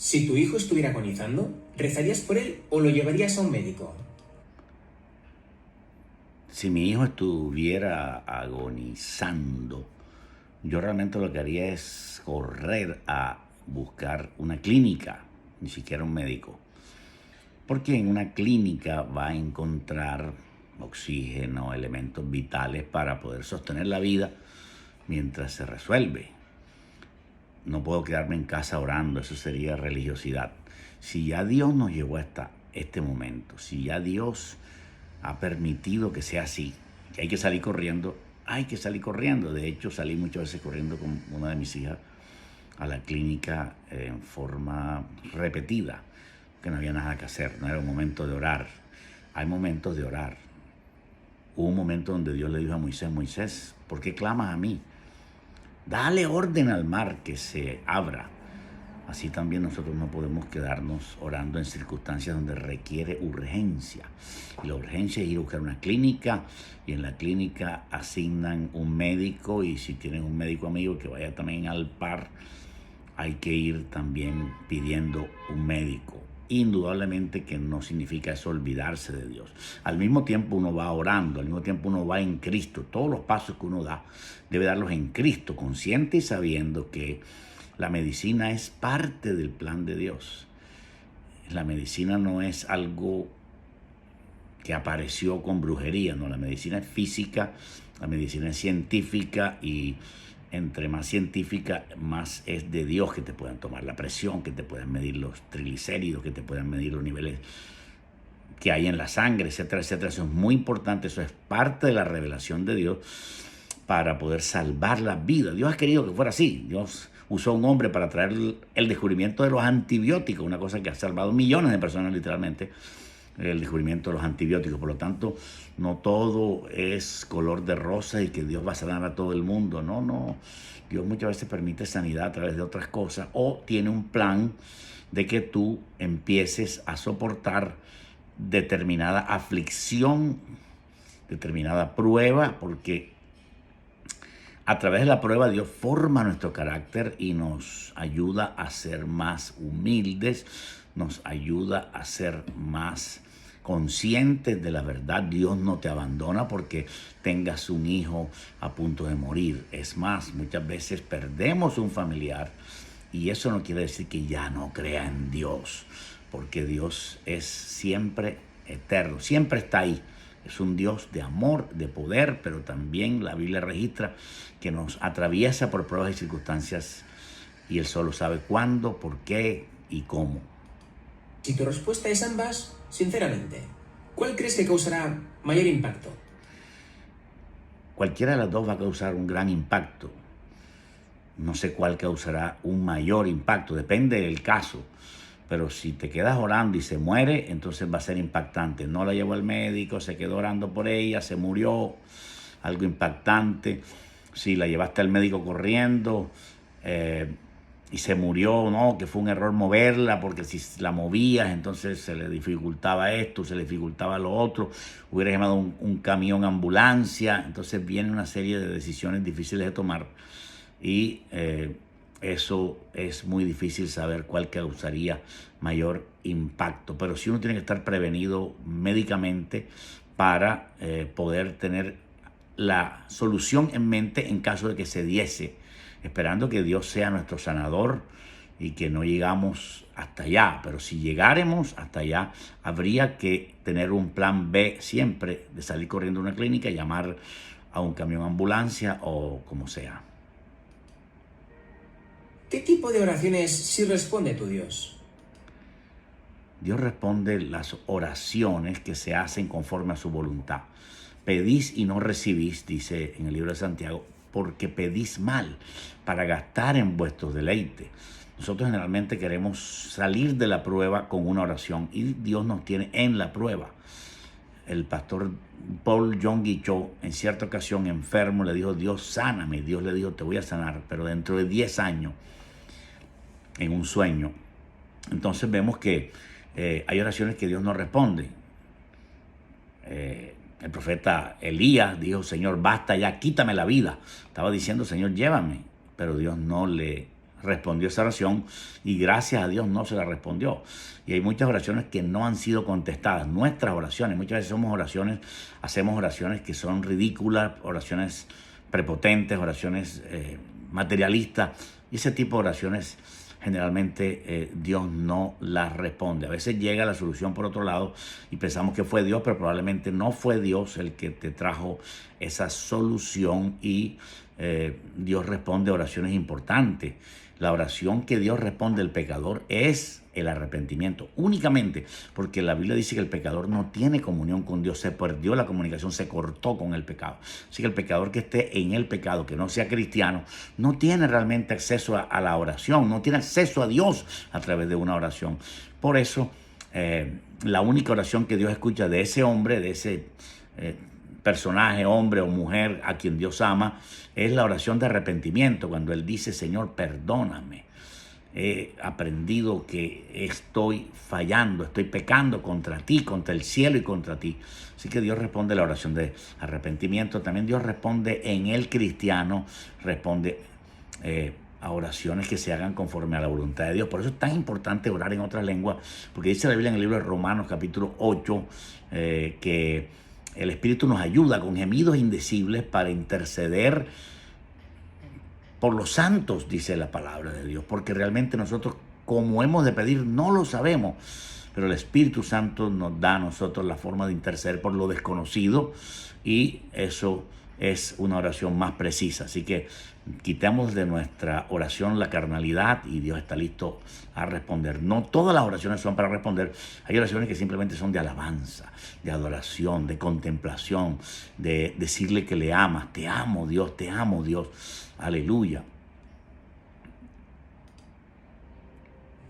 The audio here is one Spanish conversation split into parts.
Si tu hijo estuviera agonizando, ¿rezarías por él o lo llevarías a un médico? Si mi hijo estuviera agonizando, yo realmente lo que haría es correr a buscar una clínica, ni siquiera un médico. Porque en una clínica va a encontrar oxígeno, elementos vitales para poder sostener la vida mientras se resuelve. No puedo quedarme en casa orando, eso sería religiosidad. Si ya Dios nos llevó hasta este momento, si ya Dios ha permitido que sea así, que hay que salir corriendo, hay que salir corriendo. De hecho, salí muchas veces corriendo con una de mis hijas a la clínica en forma repetida, que no había nada que hacer, no era un momento de orar. Hay momentos de orar. Hubo un momento donde Dios le dijo a Moisés: Moisés, ¿por qué clamas a mí? Dale orden al mar que se abra. Así también nosotros no podemos quedarnos orando en circunstancias donde requiere urgencia. Y la urgencia es ir a buscar una clínica, y en la clínica asignan un médico, y si tienen un médico amigo que vaya también al par, hay que ir también pidiendo un médico. Indudablemente que no significa eso olvidarse de Dios. Al mismo tiempo uno va orando, al mismo tiempo uno va en Cristo. Todos los pasos que uno da, debe darlos en Cristo, consciente y sabiendo que la medicina es parte del plan de Dios. La medicina no es algo que apareció con brujería, no, la medicina es física, la medicina es científica, y entre más científica, más es de Dios que te puedan tomar la presión, que te puedan medir los triglicéridos, que te puedan medir los niveles que hay en la sangre, etcétera, etcétera. Eso es muy importante, eso es parte de la revelación de Dios para poder salvar la vida. Dios ha querido que fuera así. Dios usó a un hombre para traer el descubrimiento de los antibióticos, una cosa que ha salvado millones de personas literalmente, el descubrimiento de los antibióticos. Por lo tanto, no todo es color de rosa y que Dios va a sanar a todo el mundo. No, no. Dios muchas veces permite sanidad a través de otras cosas, o tiene un plan de que tú empieces a soportar determinada aflicción, determinada prueba, porque a través de la prueba Dios forma nuestro carácter y nos ayuda a ser más humildes, nos ayuda a ser más conscientes de la verdad. Dios no te abandona porque tengas un hijo a punto de morir. Es más, muchas veces perdemos un familiar, y eso no quiere decir que ya no crea en Dios, porque Dios es siempre eterno, siempre está ahí. Es un Dios de amor, de poder, pero también la Biblia registra que nos atraviesa por pruebas y circunstancias, y Él solo sabe cuándo, por qué y cómo. Si tu respuesta es ambas, sinceramente, ¿cuál crees que causará mayor impacto? Cualquiera de las dos va a causar un gran impacto. No sé cuál causará un mayor impacto, depende del caso. Pero si te quedas orando y se muere, entonces va a ser impactante. No la llevó al médico, se quedó orando por ella, se murió, algo impactante. Si la llevaste al médico corriendo y se murió, no, que fue un error moverla, porque si la movías, entonces se le dificultaba esto, se le dificultaba lo otro. Hubieras llamado un camión ambulancia. Entonces viene una serie de decisiones difíciles de tomar, y eso es muy difícil saber cuál causaría mayor impacto. Pero sí uno tiene que estar prevenido médicamente para poder tener la solución en mente en caso de que se diese, esperando que Dios sea nuestro sanador y que no llegamos hasta allá. Pero si llegáramos hasta allá, habría que tener un plan B siempre, de salir corriendo a una clínica, llamar a un camión ambulancia o como sea. ¿Qué tipo de oraciones sí responde tu Dios? Dios responde las oraciones que se hacen conforme a su voluntad. Pedís y no recibís, dice en el libro de Santiago, porque pedís mal, para gastar en vuestros deleites. Nosotros generalmente queremos salir de la prueba con una oración, y Dios nos tiene en la prueba. El pastor Paul Yonggi Cho, en cierta ocasión enfermo, le dijo: Dios, sáname. Dios le dijo: te voy a sanar, pero dentro de 10 años, en un sueño. Entonces vemos que hay oraciones que Dios no responde. El profeta Elías dijo: Señor, basta ya, quítame la vida. Estaba diciendo: Señor, llévame. Pero Dios no le respondió esa oración y gracias a Dios no se la respondió. Y hay muchas oraciones que no han sido contestadas. Nuestras oraciones, muchas veces hacemos oraciones que son ridículas, oraciones prepotentes, oraciones materialistas. Y ese tipo de oraciones generalmente Dios no las responde. A veces llega la solución por otro lado y pensamos que fue Dios, pero probablemente no fue Dios el que te trajo esa solución y Dios responde oraciones importantes. La oración que Dios responde al pecador es el arrepentimiento, únicamente porque la Biblia dice que el pecador no tiene comunión con Dios, se perdió la comunicación, se cortó con el pecado. Así que el pecador que esté en el pecado, que no sea cristiano, no tiene realmente acceso a la oración, no tiene acceso a Dios a través de una oración. Por eso, la única oración que Dios escucha de ese hombre, de ese personaje, hombre o mujer a quien Dios ama, es la oración de arrepentimiento, cuando Él dice: Señor, perdóname. He aprendido que estoy fallando, estoy pecando contra ti, contra el cielo y contra ti. Así que Dios responde la oración de arrepentimiento. También Dios responde en el cristiano, responde a oraciones que se hagan conforme a la voluntad de Dios. Por eso es tan importante orar en otras lenguas, porque dice la Biblia en el libro de Romanos capítulo 8 que el Espíritu nos ayuda con gemidos indecibles para interceder por los santos, dice la palabra de Dios, porque realmente nosotros, como hemos de pedir, no lo sabemos, pero el Espíritu Santo nos da a nosotros la forma de interceder por lo desconocido y eso es una oración más precisa. Así que quitamos de nuestra oración la carnalidad y Dios está listo a responder. No todas las oraciones son para responder. Hay oraciones que simplemente son de alabanza, de adoración, de contemplación, de decirle que le amas. Te amo, Dios, te amo, Dios. Aleluya.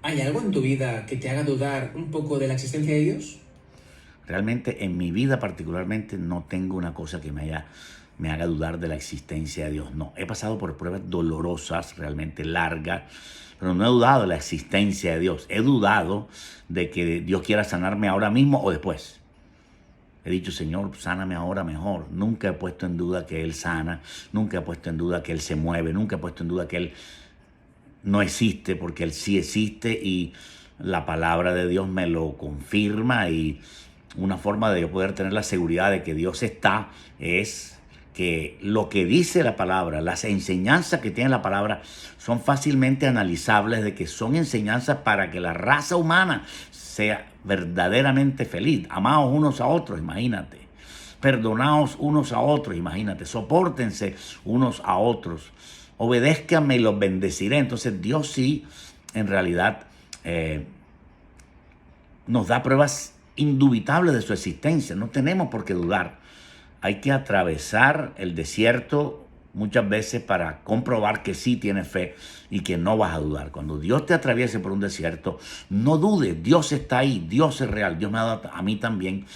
¿Hay algo en tu vida que te haga dudar un poco de la existencia de Dios? Realmente en mi vida particularmente no tengo una cosa que me haga dudar de la existencia de Dios. No, he pasado por pruebas dolorosas, realmente largas, pero no he dudado de la existencia de Dios. He dudado de que Dios quiera sanarme ahora mismo o después. He dicho: Señor, sáname ahora mejor. Nunca he puesto en duda que Él sana, nunca he puesto en duda que Él se mueve, nunca he puesto en duda que Él no existe, porque Él sí existe y la palabra de Dios me lo confirma. Y una forma de yo poder tener la seguridad de que Dios está es que lo que dice la palabra, las enseñanzas que tiene la palabra son fácilmente analizables, de que son enseñanzas para que la raza humana sea verdaderamente feliz. Amaos unos a otros, imagínate. Perdonaos unos a otros, imagínate. Sopórtense unos a otros. Obedézcanme y los bendeciré. Entonces Dios sí, en realidad, nos da pruebas indubitables de su existencia. No tenemos por qué dudar. Hay que atravesar el desierto muchas veces para comprobar que sí tienes fe y que no vas a dudar. Cuando Dios te atraviese por un desierto, no dudes. Dios está ahí, Dios es real. Dios me ha dado a mí también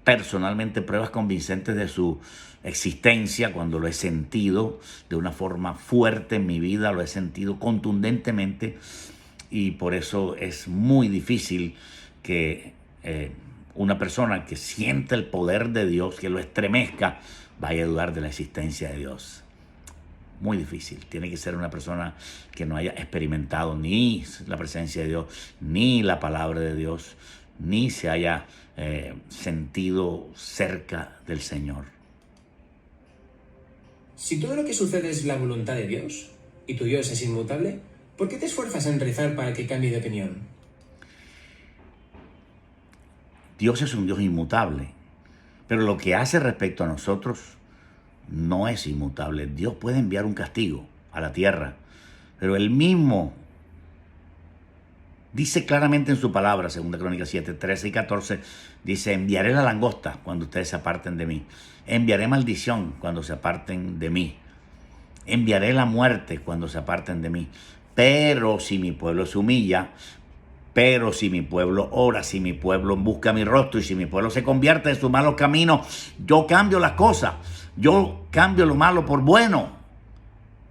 personalmente pruebas convincentes de su existencia cuando lo he sentido de una forma fuerte en mi vida, lo he sentido contundentemente, y por eso es muy difícil que una persona que siente el poder de Dios, que lo estremezca, vaya a dudar de la existencia de Dios. Muy difícil. Tiene que ser una persona que no haya experimentado ni la presencia de Dios, ni la palabra de Dios, ni se haya sentido cerca del Señor. Si todo lo que sucede es la voluntad de Dios y tu Dios es inmutable, ¿por qué te esfuerzas en rezar para que cambie de opinión? Dios es un Dios inmutable, pero lo que hace respecto a nosotros no es inmutable. Dios puede enviar un castigo a la tierra, pero Él mismo dice claramente en su palabra, 2 Crónicas 7, 13 y 14, dice: enviaré la langosta cuando ustedes se aparten de mí. Enviaré maldición cuando se aparten de mí. Enviaré la muerte cuando se aparten de mí. Pero si mi pueblo se humilla, pero si mi pueblo ora, si mi pueblo busca mi rostro y si mi pueblo se convierte de sus malos caminos, yo cambio las cosas. Yo cambio lo malo por bueno.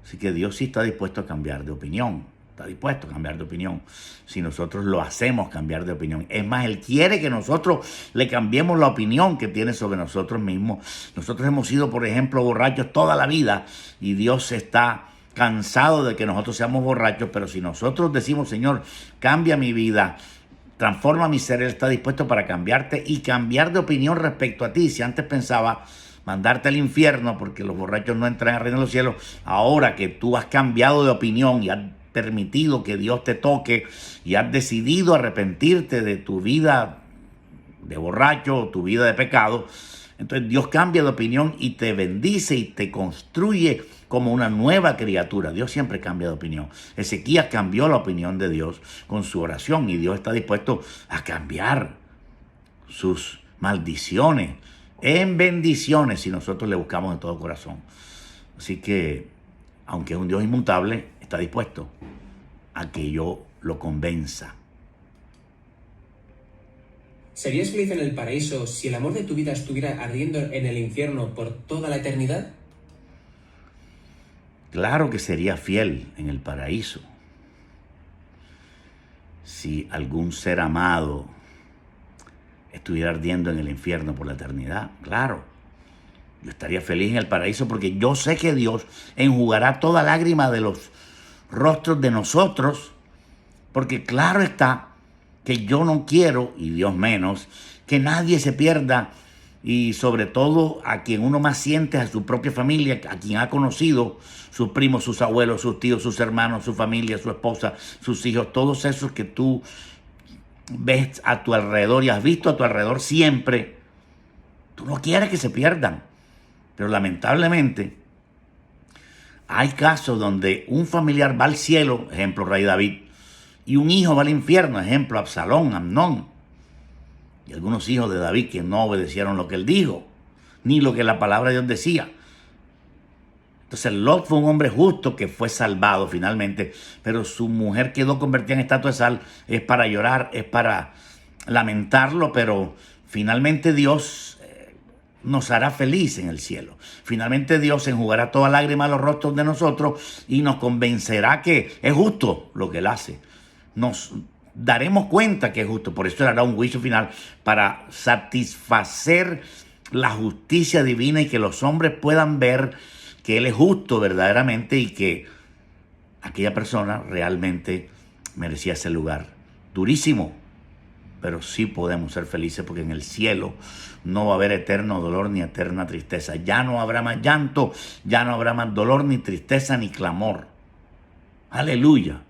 Así que Dios sí está dispuesto a cambiar de opinión. Está dispuesto a cambiar de opinión. Si nosotros lo hacemos cambiar de opinión. Es más, Él quiere que nosotros le cambiemos la opinión que tiene sobre nosotros mismos. Nosotros hemos sido, por ejemplo, borrachos toda la vida y Dios está cansado de que nosotros seamos borrachos, pero si nosotros decimos, Señor, cambia mi vida, transforma mi ser, Él está dispuesto para cambiarte y cambiar de opinión respecto a ti. Si antes pensaba mandarte al infierno porque los borrachos no entran al reino de los cielos, ahora que tú has cambiado de opinión y has permitido que Dios te toque y has decidido arrepentirte de tu vida de borracho o tu vida de pecado, entonces Dios cambia de opinión y te bendice y te construye como una nueva criatura. Dios siempre cambia de opinión. Ezequías cambió la opinión de Dios con su oración y Dios está dispuesto a cambiar sus maldiciones en bendiciones si nosotros le buscamos de todo corazón. Así que, aunque es un Dios inmutable, está dispuesto a que yo lo convenza. ¿Serías feliz en el paraíso si el amor de tu vida estuviera ardiendo en el infierno por toda la eternidad? Claro que sería fiel en el paraíso. Si algún ser amado estuviera ardiendo en el infierno por la eternidad, claro. Yo estaría feliz en el paraíso porque yo sé que Dios enjugará toda lágrima de los rostros de nosotros, porque claro está que yo no quiero, y Dios menos, que nadie se pierda, y sobre todo a quien uno más siente, a su propia familia, a quien ha conocido, sus primos, sus abuelos, sus tíos, sus hermanos, su familia, su esposa, sus hijos, todos esos que tú ves a tu alrededor y has visto a tu alrededor siempre. Tú no quieres que se pierdan, pero lamentablemente hay casos donde un familiar va al cielo, ejemplo Rey David, y un hijo va al infierno, ejemplo Absalón, Amnón, y algunos hijos de David que no obedecieron lo que él dijo, ni lo que la palabra de Dios decía. Entonces Lot fue un hombre justo que fue salvado finalmente, pero su mujer quedó convertida en estatua de sal. Es para llorar, es para lamentarlo, pero finalmente Dios nos hará feliz en el cielo. Finalmente Dios enjugará toda lágrima a los rostros de nosotros y nos convencerá que es justo lo que Él hace. Nos daremos cuenta que es justo, por eso Él hará un juicio final para satisfacer la justicia divina y que los hombres puedan ver que Él es justo verdaderamente y que aquella persona realmente merecía ese lugar. Durísimo, pero sí podemos ser felices porque en el cielo no va a haber eterno dolor ni eterna tristeza. Ya no habrá más llanto, ya no habrá más dolor, ni tristeza, ni clamor. Aleluya.